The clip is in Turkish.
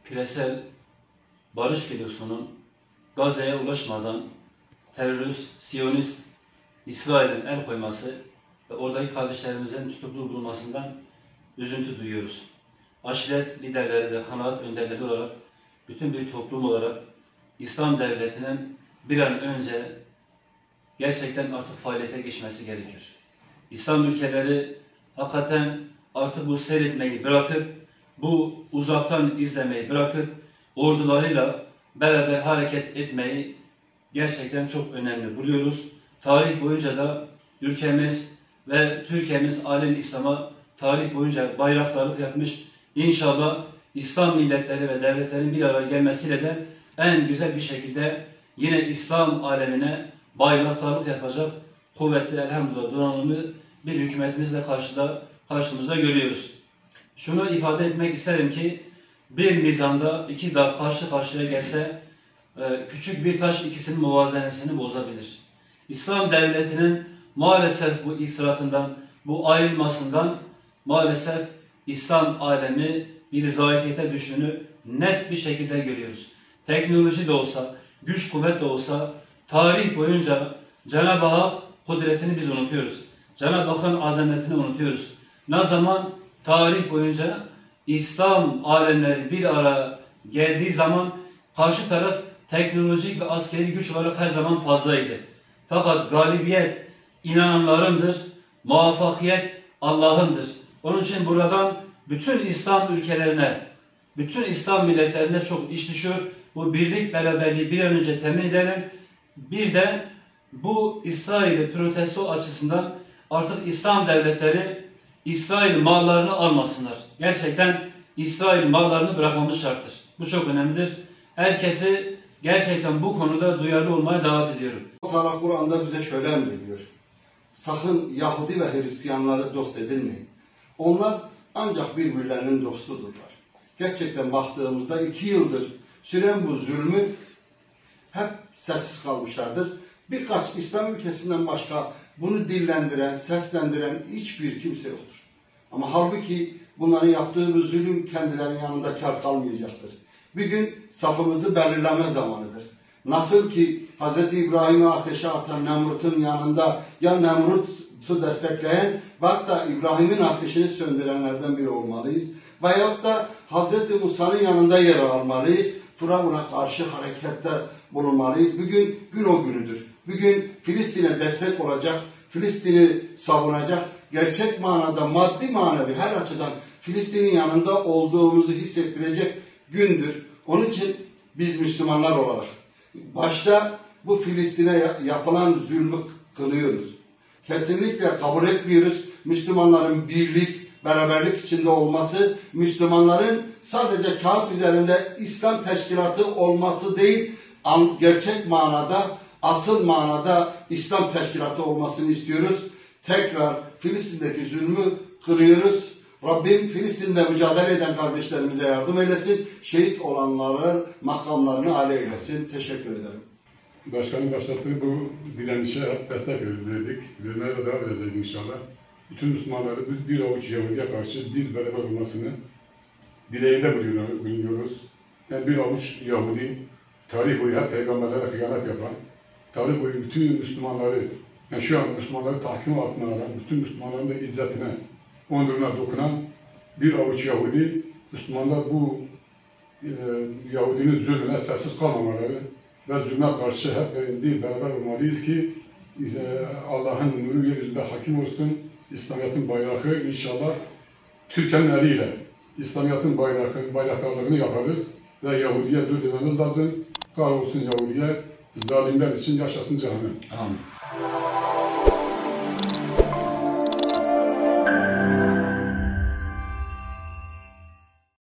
küresel barış filosunun Gazze'ye ulaşmadan terörist, Siyonist İsrail'in el koyması ve oradaki kardeşlerimizin tutuklu bulunmasından üzüntü duyuyoruz. Aşiret liderleri ve kanaat önderleri olarak, bütün bir toplum olarak İslam devletinin bir an önce gerçekten artık faaliyete geçmesi gerekiyor. İslam ülkeleri hakikaten artık bu seyretmeyi bırakıp, bu uzaktan izlemeyi bırakıp, ordularıyla beraber hareket etmeyi gerçekten çok önemli buluyoruz. Tarih boyunca da ülkemiz ve Türkiye'miz alem İslam'a tarih boyunca bayraktarlık yapmış. İnşallah İslam milletleri ve devletlerin bir araya gelmesiyle de en güzel bir şekilde yine İslam alemine bayraktarlık yapacak kuvvetli, elhamdülillah, donanımlı bir hükümetimizle karşımızda görüyoruz. Şunu ifade etmek isterim ki bir nizamda iki dağ karşı karşıya gelse küçük bir taş ikisinin muvazenesini bozabilir. İslam devletinin maalesef bu iftiratından, bu ayrılmasından maalesef İslam alemi bir zayıfiyete düştüğünü net bir şekilde görüyoruz. Teknoloji de olsa, güç kuvvet de olsa tarih boyunca Cenab-ı Hak kudretini biz unutuyoruz. Cenab-ı Hakk'ın azametini unutuyoruz. Ne zaman tarih boyunca İslam alemleri bir araya geldiği zaman karşı taraf teknolojik ve askeri güç olarak her zaman fazlaydı. Fakat galibiyet inananlarındır, muvaffakiyet Allah'ındır. Onun için buradan bütün İslam ülkelerine, bütün İslam milletlerine çok iş düşüyor. Bu birlik, beraberliği bir an önce temin edelim. Bir de bu İsrail'i protesto açısından artık İslam devletleri İsrail mallarını almasınlar. Gerçekten İsrail mallarını bırakmamız şarttır. Bu çok önemlidir. Herkesi gerçekten bu konuda duyarlı olmaya davet ediyorum. Allah Kur'an'da bize şöyle emrediyor. Sakın Yahudi ve Hristiyanları dost edinmeyin. Onlar ancak birbirlerinin dostudurlar. Gerçekten baktığımızda 2 yıldır süren bu zulmü hep sessiz kalmışlardır. Birkaç İslam ülkesinden başka bunu dillendiren, seslendiren hiçbir kimse yoktur. Ama halbuki bunların yaptığı bu zulüm kendilerinin yanında kar kalmayacaktır. Bir gün safımızı belirleme zamanıdır. Nasıl ki Hz. İbrahim'i ateşe atan Nemrut'un yanında ya Nemrut'u destekleyen ve hatta İbrahim'in ateşini söndürenlerden biri olmalıyız. Veyahut da Hz. Musa'nın yanında yer almalıyız. Firavun'a karşı harekette bulunmalıyız. Bugün gün o günüdür. Bugün Filistin'e destek olacak, Filistin'i savunacak, gerçek manada, maddi manevi her açıdan Filistin'in yanında olduğumuzu hissettirecek gündür. Onun için biz Müslümanlar olarak başta bu Filistin'e yapılan zulmü kınıyoruz. Kesinlikle kabul etmiyoruz. Müslümanların birlik, beraberlik içinde olması, Müslümanların sadece kağıt üzerinde İslam teşkilatı olması değil, gerçek manada, asıl manada İslam teşkilatı olmasını istiyoruz. Tekrar Filistin'deki zulmü kırıyoruz. Rabbim Filistin'de mücadele eden kardeşlerimize yardım eylesin. Şehit olanların makamlarını âli eylesin. Teşekkür ederim. Başkanın başlattığı bu direnişe hep destek verdik. Vermeye de devam edeceğiz inşallah. Bütün Müslümanları bir avuç Yahudi'ye karşı bir beraber olmasını dileğinde bulunuyoruz. Yani bir avuç Yahudi, tarih boyu hep peygamberlere hıyanet yapan, tarih boyu bütün Müslümanları, yani şu an Müslümanları tahkim altına alan, bütün Müslümanların da izzetine, onuruna dokunan bir avuç Yahudi, Müslümanlar bu Yahudinin zulmüne sessiz kalmamaları ve zulme karşı hep bir beraber olmalıyız ki Allah'ın nuru yeryüzünde hakim olsun. İslamiyet'in bayrağı inşallah Türkiye'nin eliyle İslamiyet'in bayraktarlığını yaparız ve Yahudi'ye dur dememiz lazım. Kahrolsun Yahudi'ye, zalimler için yaşasın cehennem. Amin.